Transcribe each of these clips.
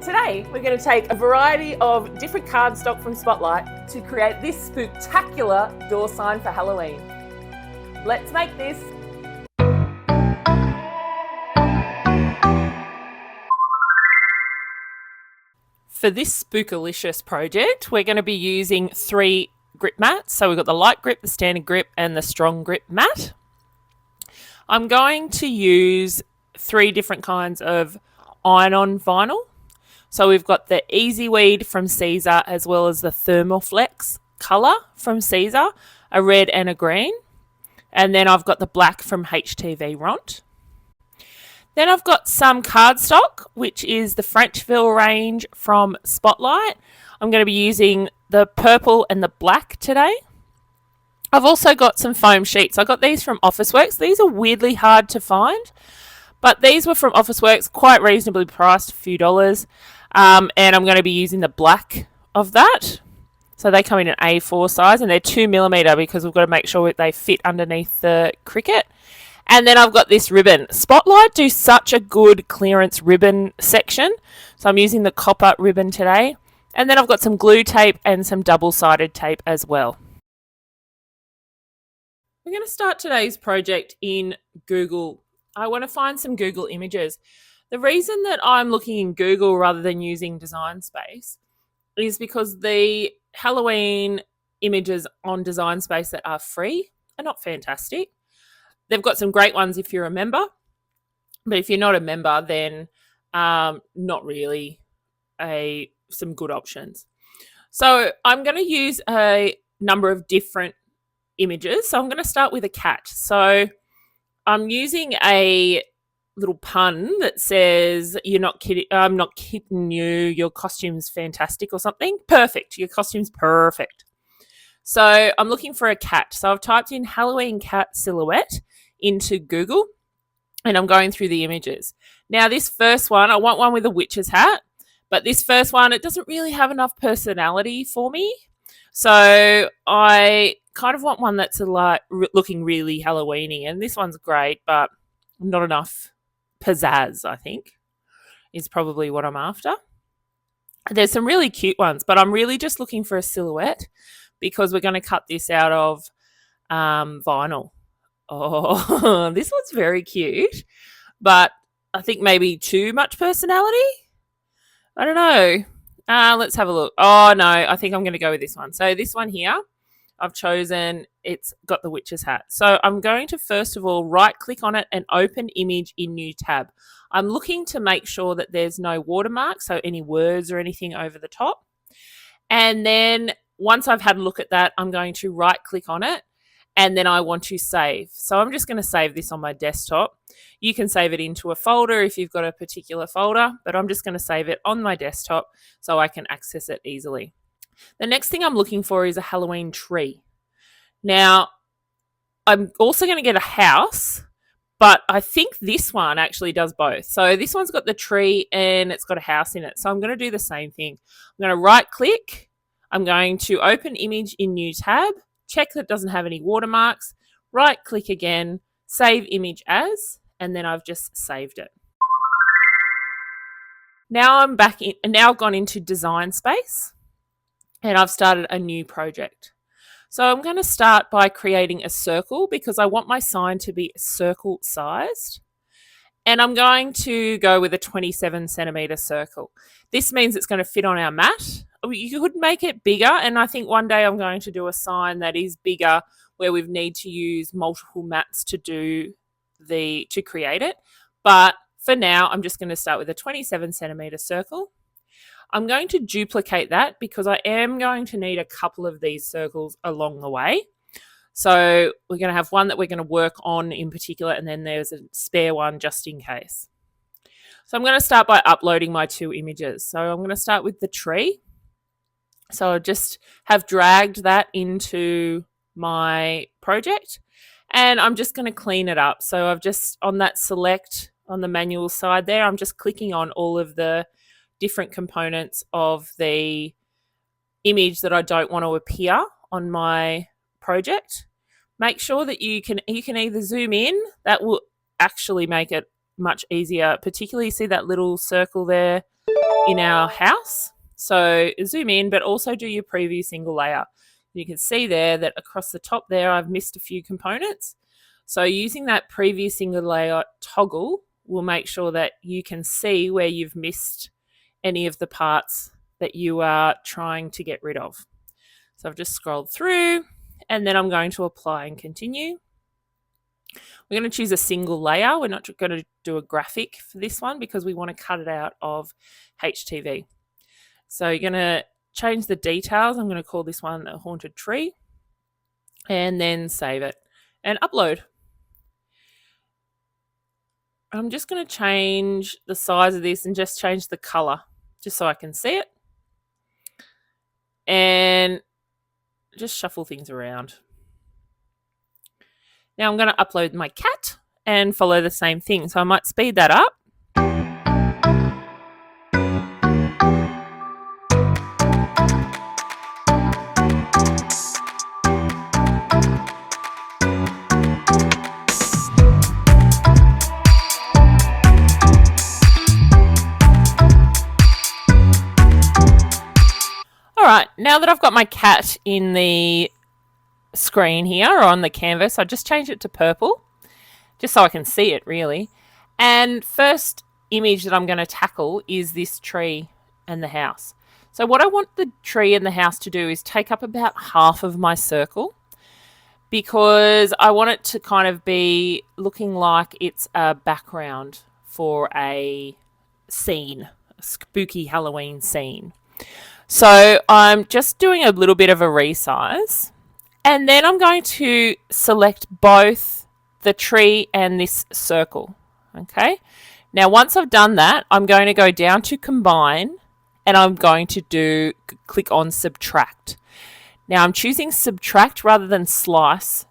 Today, we're going to take a variety of different cardstock from Spotlight to create this spooktacular door sign for Halloween. Let's make this. For this spookalicious project, we're going to be using 3 grip mats. So we've got the light grip, the standard grip, and the strong grip mat. I'm going to use 3 different kinds of iron-on vinyl. So we've got the Easy Weed from Siser, as well as the Thermoflex colour from Siser, a red and a green. And then I've got the black from HTVRont. Then I've got some cardstock, which is the Francheville range from Spotlight. I'm going to be using the purple and the black today. I've also got some foam sheets. I got these from Officeworks. These are weirdly hard to find, but these were from Officeworks, quite reasonably priced, a few dollars. And I'm going to be using the black of that. So they come in an A4 size and they're 2mm because we've got to make sure they fit underneath the Cricut. And then I've got this ribbon. Spotlight do such a good clearance ribbon section. So I'm using the copper ribbon today. And then I've got some glue tape and some double-sided tape as well. We're going to start today's project in Google. I want to find some Google images. The reason that I'm looking in Google rather than using Design Space is because the Halloween images on Design Space that are free are not fantastic. They've got some great ones if you're a member, but if you're not a member, then not really some good options. So I'm going to use a number of different images. So I'm going to start with a cat. So I'm using a little pun that says, "You're not kidding, I'm not kidding you, your costume's fantastic," or something. Perfect. Your costume's perfect. So I'm looking for a cat. So I've typed in Halloween cat silhouette into Google and I'm going through the images. Now this first one, I want one with a witch's hat, but this first one, it doesn't really have enough personality for me. So I kind of want one that's looking really Halloweeny, and this one's great, but not enough pizzazz, I think, is probably what I'm after. There's some really cute ones, but I'm really just looking for a silhouette because we're going to cut this out of vinyl. Oh, this one's very cute, but I think maybe too much personality. I don't know. Let's have a look. Oh, no, I think I'm going to go with this one. So this one here, I've chosen, it's got the witch's hat. So I'm going to first of all right click on it and open image in new tab. I'm looking to make sure that there's no watermark, so any words or anything over the top. And then once I've had a look at that, I'm going to right click on it and then I want to save. So I'm just going to save this on my desktop. You can save it into a folder if you've got a particular folder, but I'm just going to save it on my desktop so I can access it easily. The next thing I'm looking for is a Halloween tree. Now, I'm also going to get a house, but I think this one actually does both. So this one's got the tree and it's got a house in it. So I'm going to do the same thing. I'm going to right click. I'm going to open image in new tab, check that it doesn't have any watermarks, right click again, save image as, and then I've just saved it. Now I'm back in, and now I've gone into Design Space and I've started a new project. So I'm going to start by creating a circle because I want my sign to be circle sized. And I'm going to go with a 27cm circle. This means it's going to fit on our mat. You could make it bigger, and I think one day I'm going to do a sign that is bigger where we need to use multiple mats to create it. But for now, I'm just going to start with a 27cm circle. I'm going to duplicate that because I am going to need a couple of these circles along the way. So we're going to have one that we're going to work on in particular, and then there's a spare one just in case. So I'm going to start by uploading my 2 images. So I'm going to start with the tree. So I just have dragged that into my project and I'm just going to clean it up. So I've just, on that select on the manual side there, I'm just clicking on all of the different components of the image that I don't want to appear on my project. Make sure that you can either zoom in, that will actually make it much easier, particularly see that little circle there in our house. So zoom in, but also do your preview single layer. You can see there that across the top there, I've missed a few components. So using that preview single layer toggle will make sure that you can see where you've missed any of the parts that you are trying to get rid of. So I've just scrolled through, and then I'm going to apply and continue. We're going to choose a single layer. We're not going to do a graphic for this one because we want to cut it out of HTV. So you're going to change the details. I'm going to call this one a haunted tree, and then save it and upload. I'm just going to change the size of this and just change the color just so I can see it. And just shuffle things around. Now I'm going to upload my cat and follow the same thing. So I might speed that up. All right, now that I've got my cat in the screen here or on the canvas, I just change it to purple just so I can see it really. And first image that I'm going to tackle is this tree and the house. So what I want the tree and the house to do is take up about half of my circle, because I want it to kind of be looking like it's a background for a scene, a spooky Halloween scene. So I'm just doing a little bit of a resize, and then I'm going to select both the tree and this circle. Okay. Now, once I've done that, I'm going to go down to combine, and I'm going to click on subtract. Now I'm choosing subtract rather than slice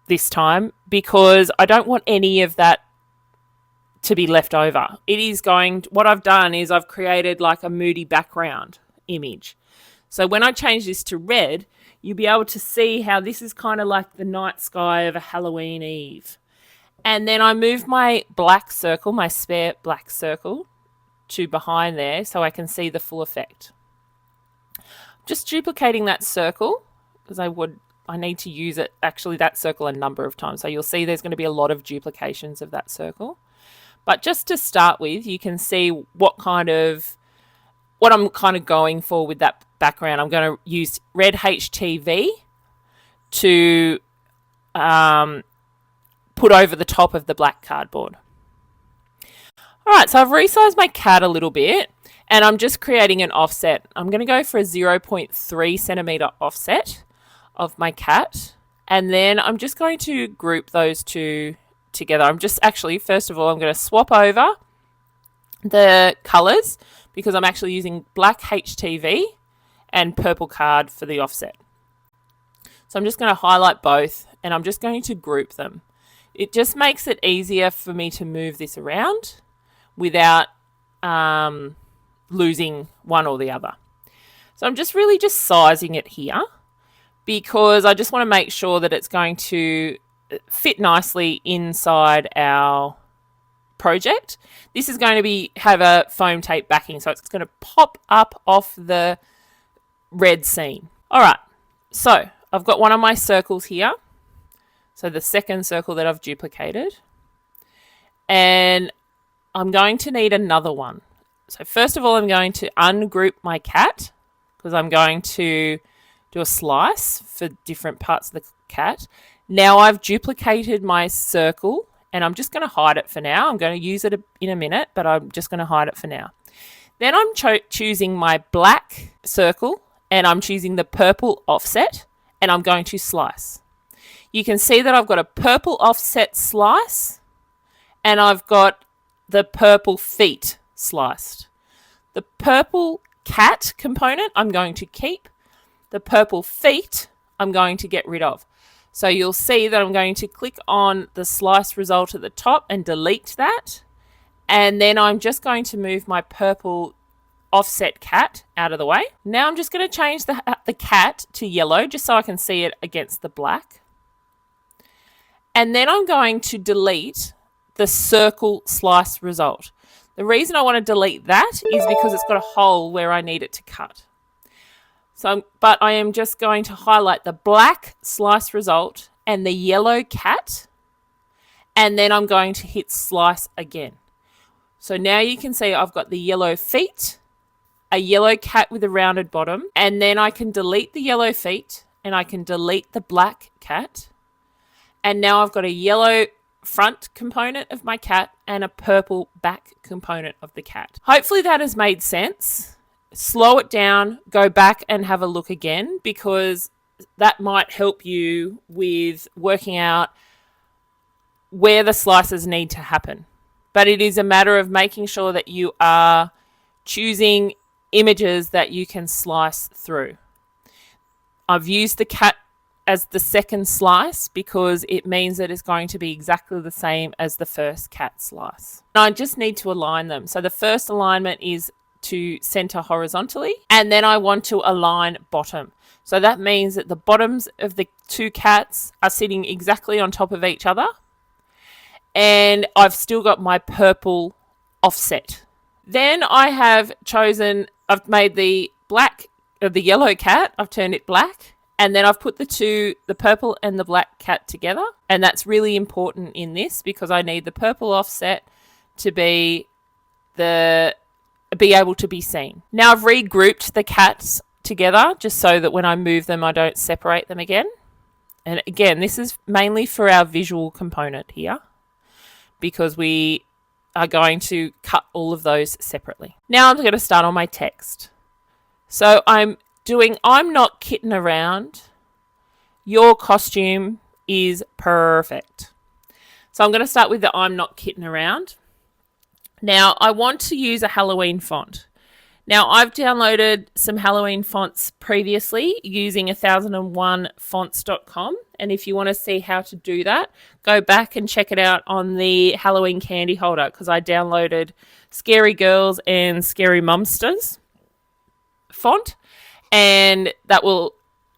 this time because I don't want any of that to be left over. What I've done is I've created like a moody background image. So when I change this to red, you'll be able to see how this is kind of like the night sky of a Halloween Eve. And then I move my black circle, my spare black circle, to behind there so I can see the full effect. Just duplicating that circle because I need to use it, actually that circle, a number of times. So you'll see there's going to be a lot of duplications of that circle. But just to start with, you can see what I'm kind of going for with that background. I'm going to use red HTV to put over the top of the black cardboard. All right, so I've resized my cat a little bit, and I'm just creating an offset. I'm going to go for a 0.3 centimeter offset of my cat, and then I'm just going to group those two together. First of all, I'm going to swap over the colors because I'm actually using black HTV and purple card for the offset. So I'm just going to highlight both, and I'm just going to group them. It just makes it easier for me to move this around without losing one or the other. So I'm just sizing it here because I just want to make sure that it's going to fit nicely inside our project. This is going to have a foam tape backing, so it's going to pop up off the red scene. All right, so I've got one of my circles here. So the second circle that I've duplicated, and I'm going to need another one. So first of all, I'm going to ungroup my cat because I'm going to do a slice for different parts of the cat. Now I've duplicated my circle, and I'm just going to hide it for now. I'm going to use it in a minute, but I'm just going to hide it for now. Then I'm choosing my black circle, and I'm choosing the purple offset, and I'm going to slice. You can see that I've got a purple offset slice, and I've got the purple feet sliced. The purple cat component I'm going to keep. The purple feet I'm going to get rid of. So you'll see that I'm going to click on the slice result at the top and delete that. And then I'm just going to move my purple offset cat out of the way. Now I'm just going to change the cat to yellow just so I can see it against the black. And then I'm going to delete the circle slice result. The reason I want to delete that is because it's got a hole where I need it to cut. But I am just going to highlight the black slice result and the yellow cat, and then I'm going to hit slice again. So now you can see I've got the yellow feet, a yellow cat with a rounded bottom, and then I can delete the yellow feet and I can delete the black cat. And now I've got a yellow front component of my cat and a purple back component of the cat. Hopefully that has made sense. Slow it down, go back and have a look again, because that might help you with working out where the slices need to happen. But it is a matter of making sure that you are choosing images that you can slice through. I've used the cat as the second slice because it means that it's going to be exactly the same as the first cat slice. And I just need to align them. So the first alignment is to center horizontally, and then I want to align bottom. So that means that the bottoms of the two cats are sitting exactly on top of each other, and I've still got my purple offset. Then I've made the yellow cat, I've turned it black, and then I've put the purple and the black cat together. And that's really important in this because I need the purple offset to be able to be seen. Now I've regrouped the cats together just so that when I move them, I don't separate them again. And again, this is mainly for our visual component here because we are going to cut all of those separately. Now I'm going to start on my text. So I'm not kidding around. Your costume is perfect. So I'm going to start with the I'm not kidding around. Now I want to use a Halloween font. Now I've downloaded some Halloween fonts previously using 1001fonts.com. And if you want to see how to do that, go back and check it out on the Halloween candy holder because I downloaded Scary Girls and Scary Mumsters font. And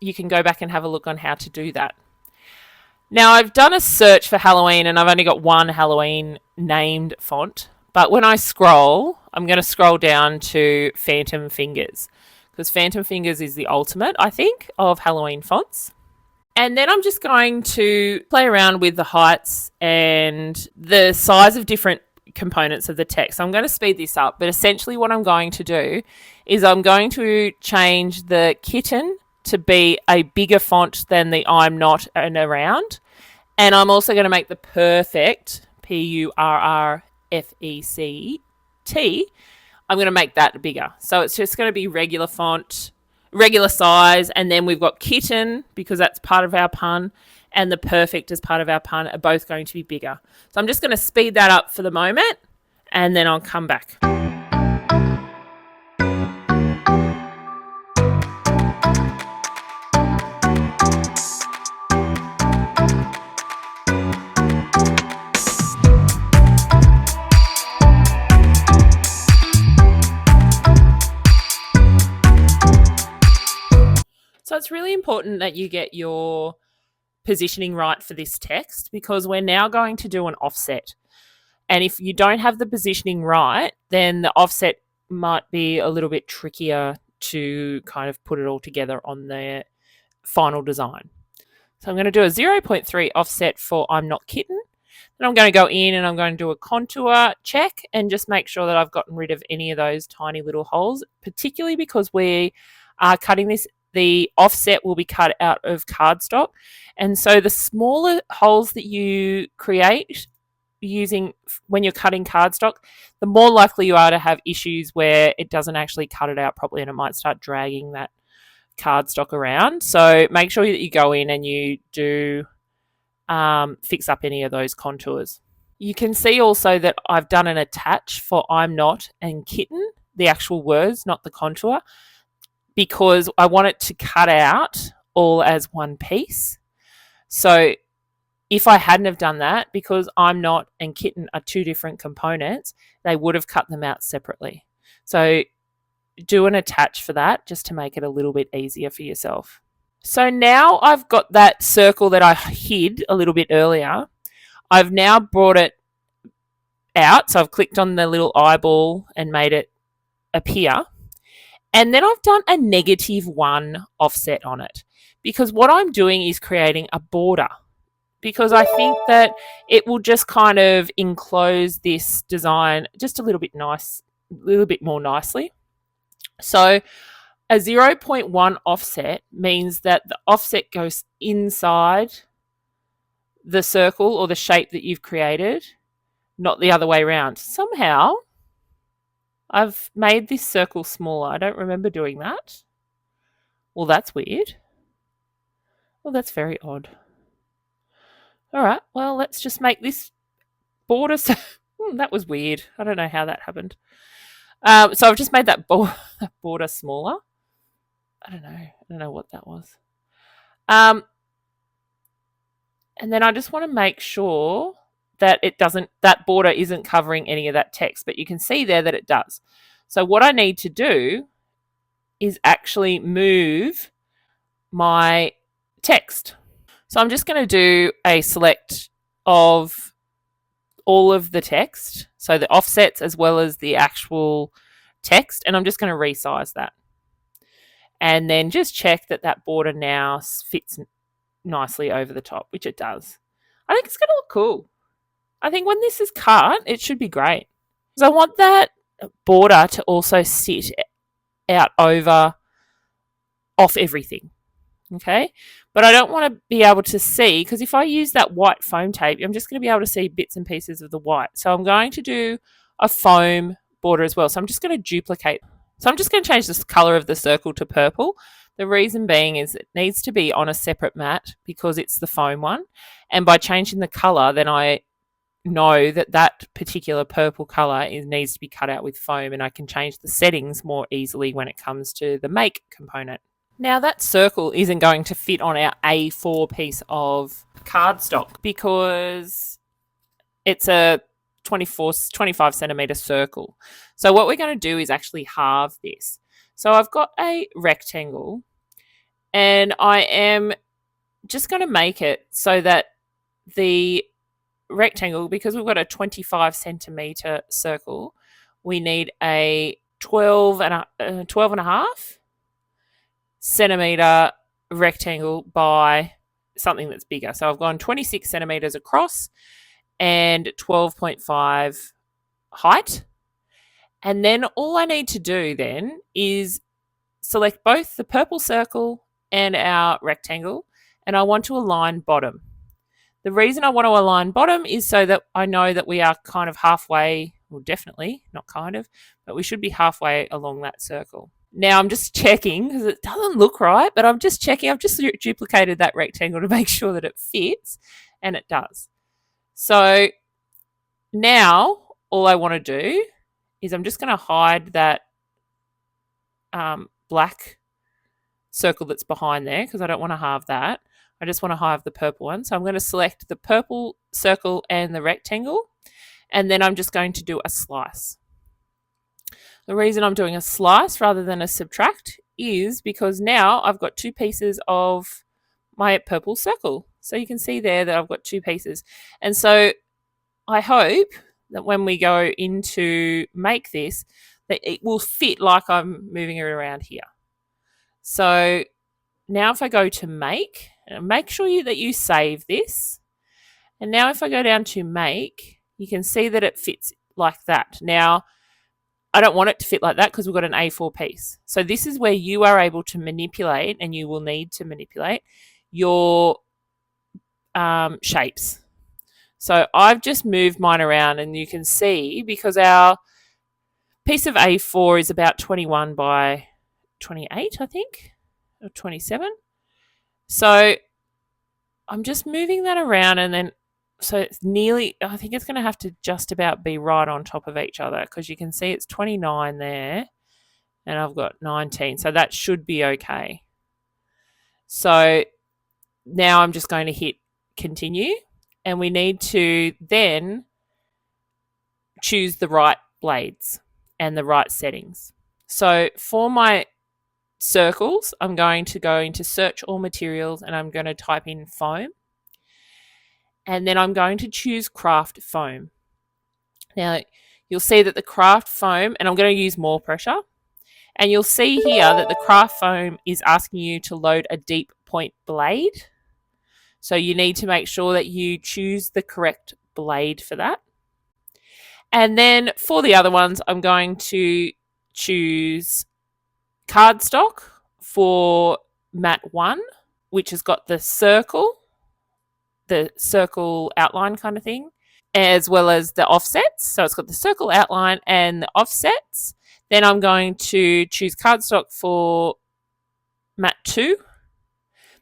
you can go back and have a look on how to do that. Now I've done a search for Halloween and I've only got one Halloween named font. But when I scroll, I'm going to scroll down to Phantom Fingers because Phantom Fingers is the ultimate, I think, of Halloween fonts. And then I'm just going to play around with the heights and the size of different components of the text. I'm going to speed this up, but essentially what I'm going to do is I'm going to change the kitten to be a bigger font than the I'm not and around. And I'm also going to make the perfect, PURRFECT, I'm going to make that bigger. So it's just going to be regular font, regular size, and then we've got kitten because that's part of our pun, and the perfect as part of our pun are both going to be bigger. So I'm just going to speed that up for the moment, and then I'll come back. So it's really important that you get your positioning right for this text because we're now going to do an offset. And if you don't have the positioning right, then the offset might be a little bit trickier to kind of put it all together on the final design. So I'm going to do a 0.3 offset for I'm not kitten. Then I'm going to go in and I'm going to do a contour check and just make sure that I've gotten rid of any of those tiny little holes, particularly because we are cutting this. The offset will be cut out of cardstock. And so the smaller holes that you create using when you're cutting cardstock, the more likely you are to have issues where it doesn't actually cut it out properly and it might start dragging that cardstock around. So make sure that you go in and you do fix up any of those contours. You can see also that I've done an attach for I'm not and kitten, the actual words, not the contour, because I want it to cut out all as one piece. So if I hadn't have done that, because I'm not and kitten are two different components, they would have cut them out separately. So do an attach for that just to make it a little bit easier for yourself. So now I've got that circle that I hid a little bit earlier. I've now brought it out. So I've clicked on the little eyeball and made it appear. And then I've done a -1 offset on it, because what I'm doing is creating a border, because I think that it will just kind of enclose this design just a little bit more nicely. So a 0.1 offset means that the offset goes inside the circle or the shape that you've created, not the other way around. Somehow I've made this circle smaller. I don't remember doing that. Well, that's weird. Well, that's very odd. All right, well, let's just make this border. That was weird. I don't know how that happened. So I've just made that border smaller. I don't know what that was. And then I just want to make sure that that border isn't covering any of that text, but you can see there that it does. So what I need to do is actually move my text. So I'm just going to do a select of all of the text, so the offsets as well as the actual text, and I'm just going to resize that. And then just check that that border now fits nicely over the top, which it does. I think it's going to look cool. I think when this is cut, it should be great. Because I want that border to also sit out off everything. Okay, but I don't want to be able to see, because if I use that white foam tape, I'm just going to be able to see bits and pieces of the white. So I'm going to do a foam border as well. So I'm just going to duplicate. So I'm just going to change the color of the circle to purple. The reason being is it needs to be on a separate mat because it's the foam one. And by changing the color, then I know that that particular purple color needs to be cut out with foam, and I can change the settings more easily when it comes to the make component. Now that circle isn't going to fit on our A4 piece of cardstock because it's a 25 centimeter circle. So what we're going to do is actually halve this. So I've got a rectangle and I am just going to make it so that the rectangle, because we've got a 25 centimeter circle, we need a 12 and a half centimeter rectangle by something that's bigger. So I've gone 26 centimeters across and 12.5 height. And then all I need to do then is select both the purple circle and our rectangle, and I want to align bottom. The reason I want to align bottom is so that I know that we are kind of halfway, well, definitely, not kind of, but we should be halfway along that circle. Now I'm just checking because it doesn't look right, but I'm just checking. I've just duplicated that rectangle to make sure that it fits, and it does. So now all I want to do is I'm just going to hide that black circle that's behind there because I don't want to halve that. I just want to halve the purple one. So I'm going to select the purple circle and the rectangle, and then I'm just going to do a slice. The reason I'm doing a slice rather than a subtract is because now I've got two pieces of my purple circle. So you can see there that I've got two pieces. And so I hope that when we go into make this, that it will fit like I'm moving it around here. So now if I go to make sure that you save this. And now if I go down to make, you can see that it fits like that. Now, I don't want it to fit like that because we've got an A4 piece. So this is where you are able to manipulate, and you will need to manipulate your shapes. So I've just moved mine around, and you can see because our piece of A4 is about 21 by 28, I think, or 27. So I'm just moving that around, and then so it's nearly, I think it's going to have to just about be right on top of each other because you can see it's 29 there and I've got 19. So that should be okay. So now I'm just going to hit continue, and we need to then choose the right blades and the right settings. So for my circles, I'm going to go into search all materials and I'm going to type in foam. And then I'm going to choose craft foam. Now, you'll see that the craft foam, and I'm going to use more pressure, and you'll see here that the craft foam is asking you to load a deep point blade. So you need to make sure that you choose the correct blade for that. And then for the other ones, I'm going to choose cardstock for mat 1, which has got the circle outline kind of thing, as well as the offsets. So it's got the circle outline and the offsets. Then I'm going to choose cardstock for mat 2.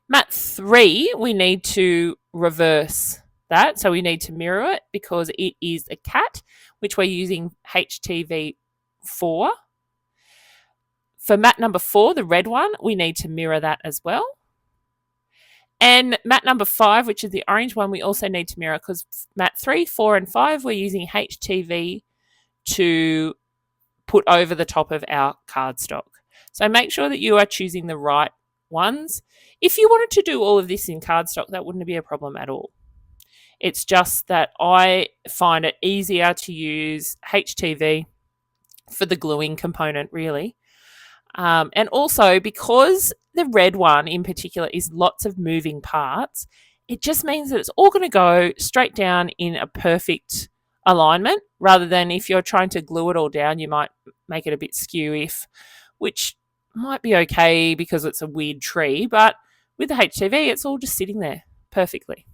Mat 3, we need to reverse that. So we need to mirror it because it is a cat, which we're using HTV4. For mat number 4, the red one, we need to mirror that as well. And mat number 5, which is the orange one, we also need to mirror because mat 3, 4, and 5, we're using HTV to put over the top of our cardstock. So make sure that you are choosing the right ones. If you wanted to do all of this in cardstock, that wouldn't be a problem at all. It's just that I find it easier to use HTV for the gluing component, really. And also, because the red one in particular is lots of moving parts, it just means that it's all going to go straight down in a perfect alignment, rather than if you're trying to glue it all down, you might make it a bit skew, which might be okay because it's a weird tree, but with the HTV, it's all just sitting there perfectly.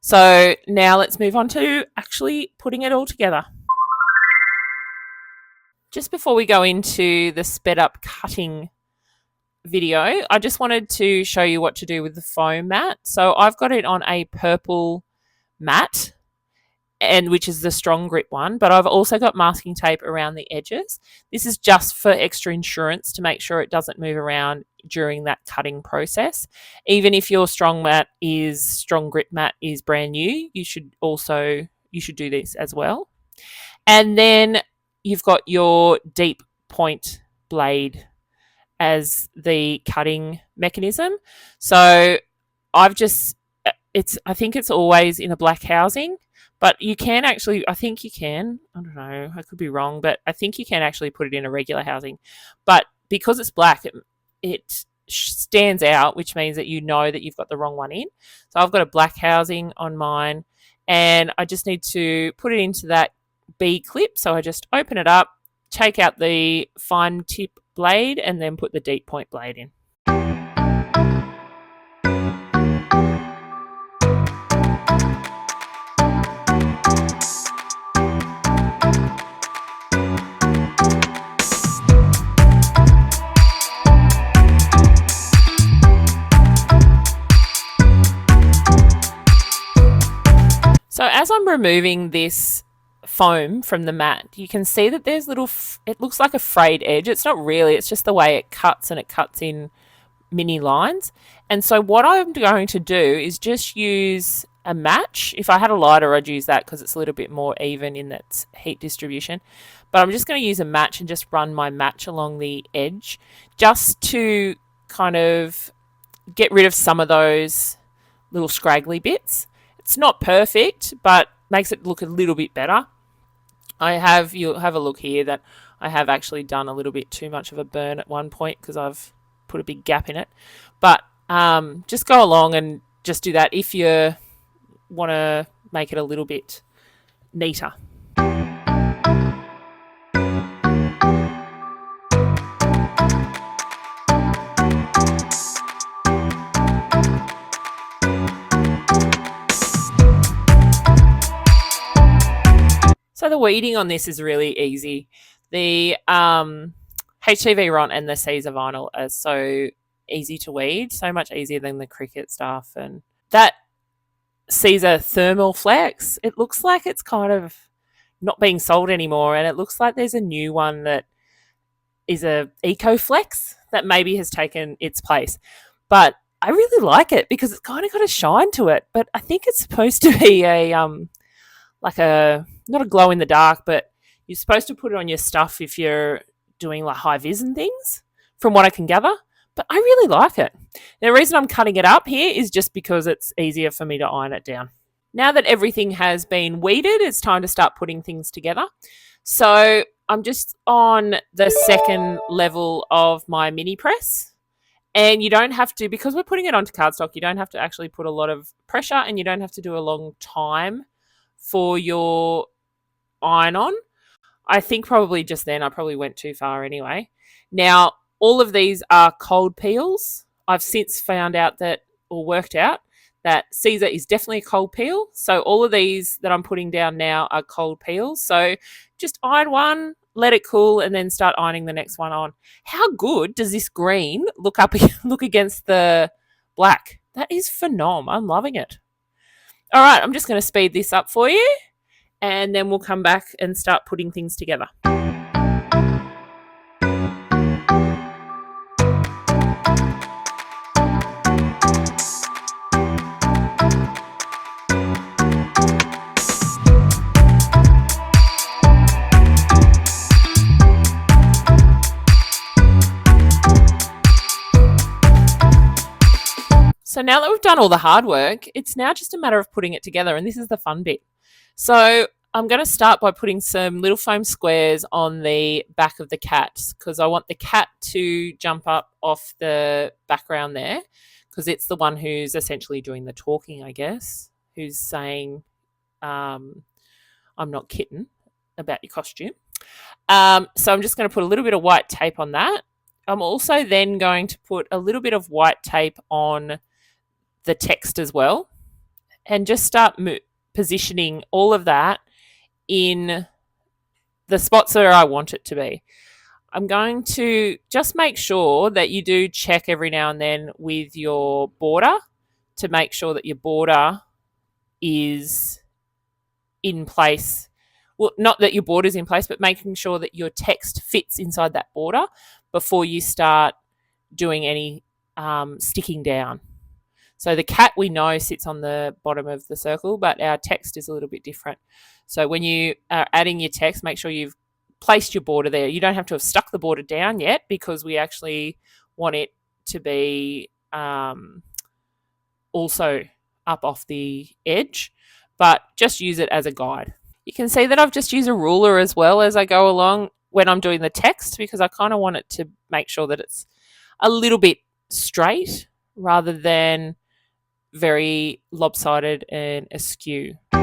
So now let's move on to actually putting it all together. Just before we go into the sped up cutting video, I just wanted to show you what to do with the foam mat. So I've got it on a purple mat, and which is the strong grip one, but I've also got masking tape around the edges. This is just for extra insurance to make sure it doesn't move around during that cutting process. Even if your strong grip mat is brand new, you should do this as well. And then you've got your deep point blade as the cutting mechanism. So I think it's always in a black housing, but you can actually, I don't know, I could be wrong, but I think you can actually put it in a regular housing. But because it's black, it stands out, which means that you know that you've got the wrong one in. So I've got a black housing on mine, and I just need to put it into that B clip. So I just open it up, take out the fine tip blade, and then put the deep point blade in. So as I'm removing this foam from the mat, you can see that there's it looks like a frayed edge. It's not really, it's just the way it cuts, and it cuts in mini lines. And so what I'm going to do is just use a match. If I had a lighter, I'd use that because it's a little bit more even in its heat distribution. But I'm just going to use a match and just run my match along the edge just to kind of get rid of some of those little scraggly bits. It's not perfect, but makes it look a little bit better. You'll have a look here that I have actually done a little bit too much of a burn at one point because I've put a big gap in it. But just go along and just do that if you want to make it a little bit neater. So the weeding on this is really easy. The HTVRont and the Siser vinyl are so easy to weed, so much easier than the Cricut stuff. And that Siser thermal flex, it looks like it's kind of not being sold anymore, and it looks like there's a new one that is a Eco Flex that maybe has taken its place. But I really like it because it's kind of got a shine to it. But I think it's supposed to be a not a glow in the dark, but you're supposed to put it on your stuff if you're doing like high vis and things, from what I can gather. But I really like it. The reason I'm cutting it up here is just because it's easier for me to iron it down. Now that everything has been weeded, it's time to start putting things together. So I'm just on the second level of my mini press. And you don't have to, because we're putting it onto cardstock, you don't have to actually put a lot of pressure, and you don't have to do a long time for your iron on. I think probably just then I probably went too far anyway. Now, all of these are cold peels. I've since found out that, or worked out, that Siser is definitely a cold peel. So all of these that I'm putting down now are cold peels. So just iron one, let it cool, and then start ironing the next one on. How good does this green look against the black? That is phenomenal. I'm loving it. All right, I'm just going to speed this up for you, and then we'll come back and start putting things together. So now that we've done all the hard work, it's now just a matter of putting it together, and this is the fun bit. So I'm going to start by putting some little foam squares on the back of the cat, because I want the cat to jump up off the background there, because it's the one who's essentially doing the talking, I guess, who's saying, I'm not kitten, about your costume. So I'm just going to put a little bit of white tape on that. I'm also then going to put a little bit of white tape on the text as well, and just start positioning all of that in the spots where I want it to be. I'm going to just make sure that you do check every now and then with your border to make sure that your border is in place. Well, not that your border is in place, but making sure that your text fits inside that border before you start doing any sticking down. So the cat, we know, sits on the bottom of the circle, but our text is a little bit different. So when you are adding your text, make sure you've placed your border there. You don't have to have stuck the border down yet, because we actually want it to be also up off the edge, but just use it as a guide. You can see that I've just used a ruler as well as I go along when I'm doing the text, because I kind of want it to make sure that it's a little bit straight rather than very lopsided and askew. Oh,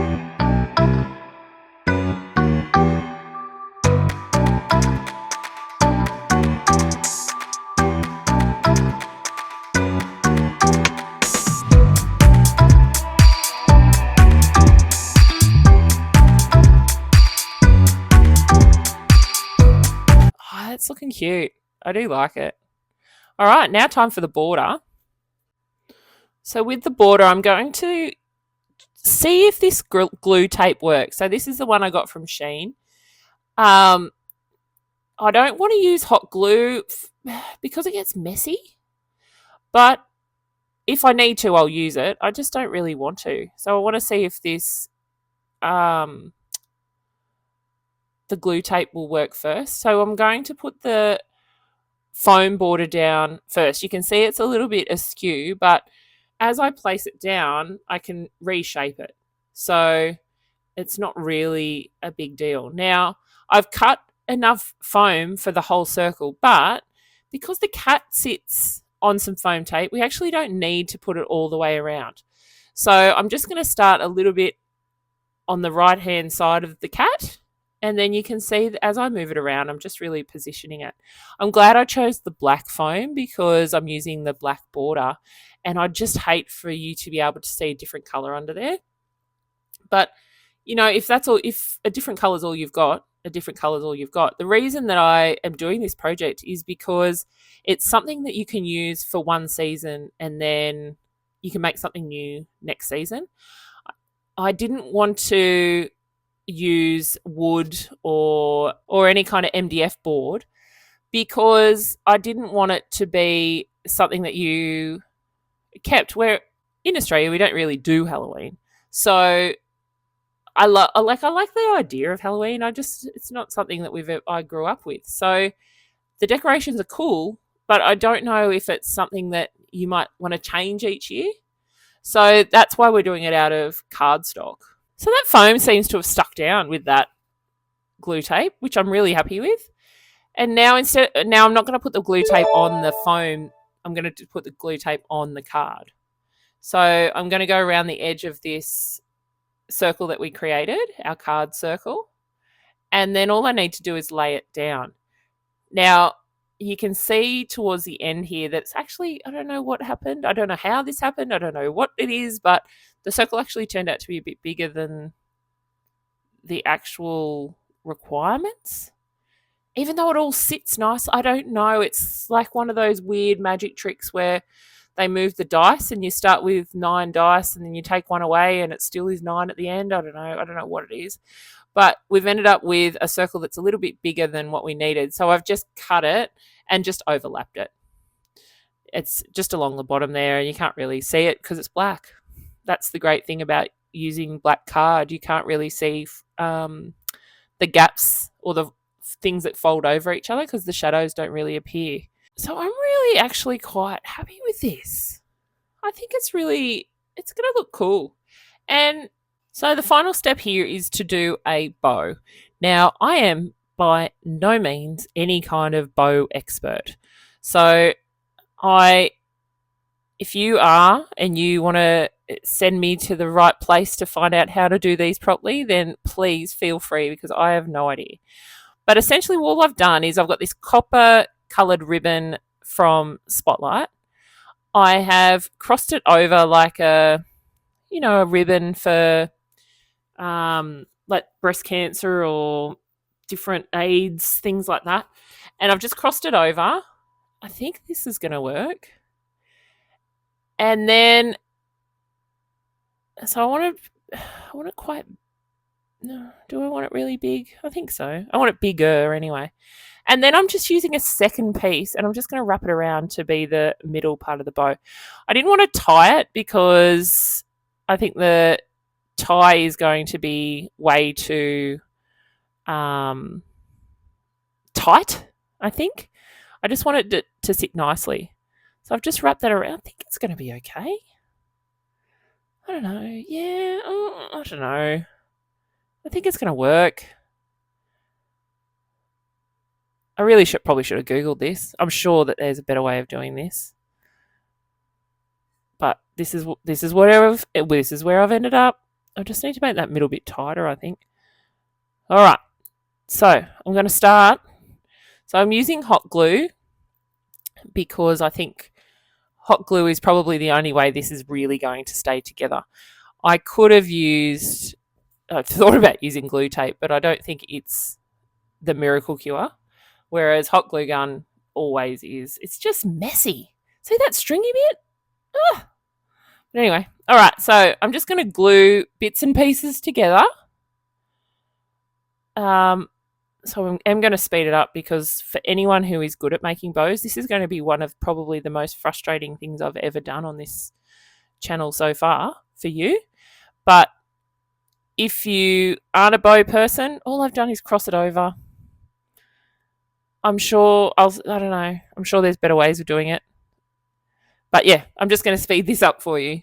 that's looking cute. I do like it. All right, now time for the border. So with the border, I'm going to see if this glue tape works. So this is the one I got from Shein. I don't want to use hot glue because it gets messy, but if I need to, I'll use it. I just don't really want to. So I want to see if this, the glue tape will work first. So I'm going to put the foam border down first. You can see it's a little bit askew, but as I place it down, I can reshape it. So it's not really a big deal. Now, I've cut enough foam for the whole circle, but because the cat sits on some foam tape, we actually don't need to put it all the way around. So I'm just going to start a little bit on the right-hand side of the cat, and then you can see that as I move it around, I'm just really positioning it. I'm glad I chose the black foam because I'm using the black border, and I just hate for you to be able to see a different color under there. But, you know, if a different color is all you've got, a different color is all you've got. The reason that I am doing this project is because it's something that you can use for one season and then you can make something new next season. I didn't want to use wood or any kind of MDF board because I didn't want it to be something that you kept. Where in Australia we don't really do Halloween, so I like the idea of Halloween. It's not something that I grew up with. So the decorations are cool, but I don't know if it's something that you might want to change each year. So that's why we're doing it out of cardstock. So that foam seems to have stuck down with that glue tape, which I'm really happy with. And now I'm not going to put the glue tape on the foam. I'm going to put the glue tape on the card. So I'm going to go around the edge of this circle that we created, our card circle. And then all I need to do is lay it down. Now, you can see towards the end here that it's actually, I don't know what happened. I don't know how this happened. I don't know what it is, but the circle actually turned out to be a bit bigger than the actual requirements. Even though it all sits nice, I don't know. It's like one of those weird magic tricks where they move the dice and you start with 9 dice and then you take one away and it still is 9 at the end. I don't know what it is. But we've ended up with a circle that's a little bit bigger than what we needed. So I've just cut it and just overlapped it. It's just along the bottom there and you can't really see it because it's black. That's the great thing about using black card. You can't really see the gaps or the things that fold over each other because the shadows don't really appear. So I'm really actually quite happy with this. I think it's going to look cool. And so the final step here is to do a bow. Now, I am by no means any kind of bow expert. So if you are and you want to send me to the right place to find out how to do these properly, then please feel free because I have no idea. But essentially all I've done is I've got this copper coloured ribbon from Spotlight. I have crossed it over like a ribbon for like breast cancer or different AIDS, things like that. And I've just crossed it over. I think this is going to work. And then, so I want it quite, no, do I want it really big? I think so. I want it bigger anyway. And then I'm just using a second piece and I'm just going to wrap it around to be the middle part of the bow. I didn't want to tie it because I think the tie is going to be way too tight, I think. I just want it to sit nicely. So I've just wrapped that around. I think it's going to be okay. I don't know. Yeah, I don't know. I think it's going to work. I really probably should have Googled this. I'm sure that there's a better way of doing this. But this is where I've ended up. I just need to make that middle bit tighter, I think. All right. So I'm going to start. So I'm using hot glue because I think hot glue is probably the only way this is really going to stay together. I've thought about using glue tape, but I don't think it's the miracle cure. Whereas hot glue gun always is. It's just messy. See that stringy bit? Ugh. But anyway, all right. So I'm just going to glue bits and pieces together. So I'm going to speed it up because for anyone who is good at making bows, this is going to be one of probably the most frustrating things I've ever done on this channel so far for you. But if you aren't a bow person, all I've done is cross it over. I'm sure there's better ways of doing it. But yeah, I'm just going to speed this up for you.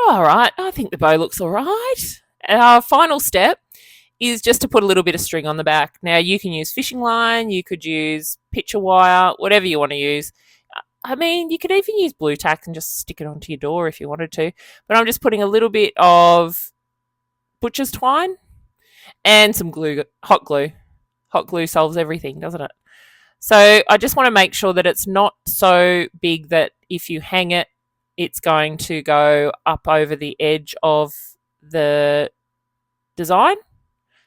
All right, I think the bow looks all right. Our final step is just to put a little bit of string on the back. Now, you can use fishing line, you could use picture wire, whatever you want to use. I mean, you could even use blue tack and just stick it onto your door if you wanted to. But I'm just putting a little bit of butcher's twine and some glue, hot glue. Hot glue solves everything, doesn't it? So I just want to make sure that it's not so big that if you hang it, it's going to go up over the edge of the design.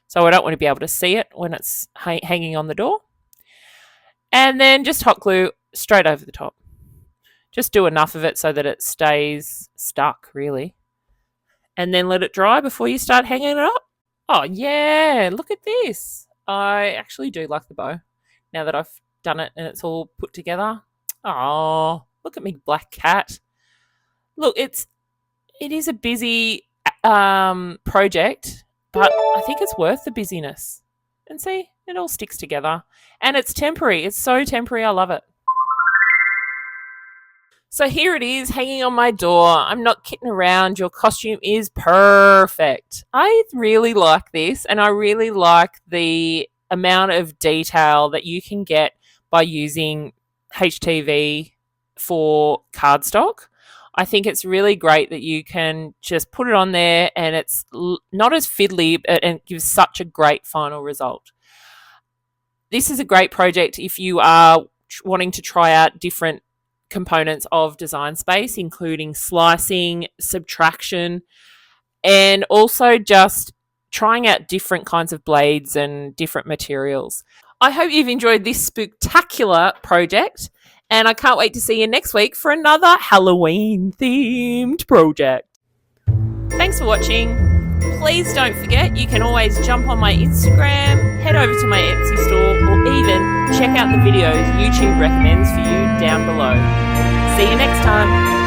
So I don't want to be able to see it when it's hanging on the door. And then just hot glue straight over the top. Just do enough of it so that it stays stuck, really. And then let it dry before you start hanging it up. Oh, yeah, look at this. I actually do like the bow now that I've done it and it's all put together. Oh, look at me, black cat. Look, it is a busy project, but I think it's worth the busyness. And see, it all sticks together. And it's temporary. It's so temporary. I love it. So here it is, hanging on my door. I'm not kidding around. Your costume is perfect. I really like this, and I really like the amount of detail that you can get by using HTV for cardstock. I think it's really great that you can just put it on there and it's not as fiddly and it gives such a great final result. This is a great project if you are wanting to try out different components of Design Space, including slicing, subtraction, and also just trying out different kinds of blades and different materials. I hope you've enjoyed this spooktacular project, and I can't wait to see you next week for another Halloween themed project. Thanks for watching. Please don't forget, you can always jump on my Instagram, head over to my Etsy store, or even check out the videos YouTube recommends for you down below. See you next time.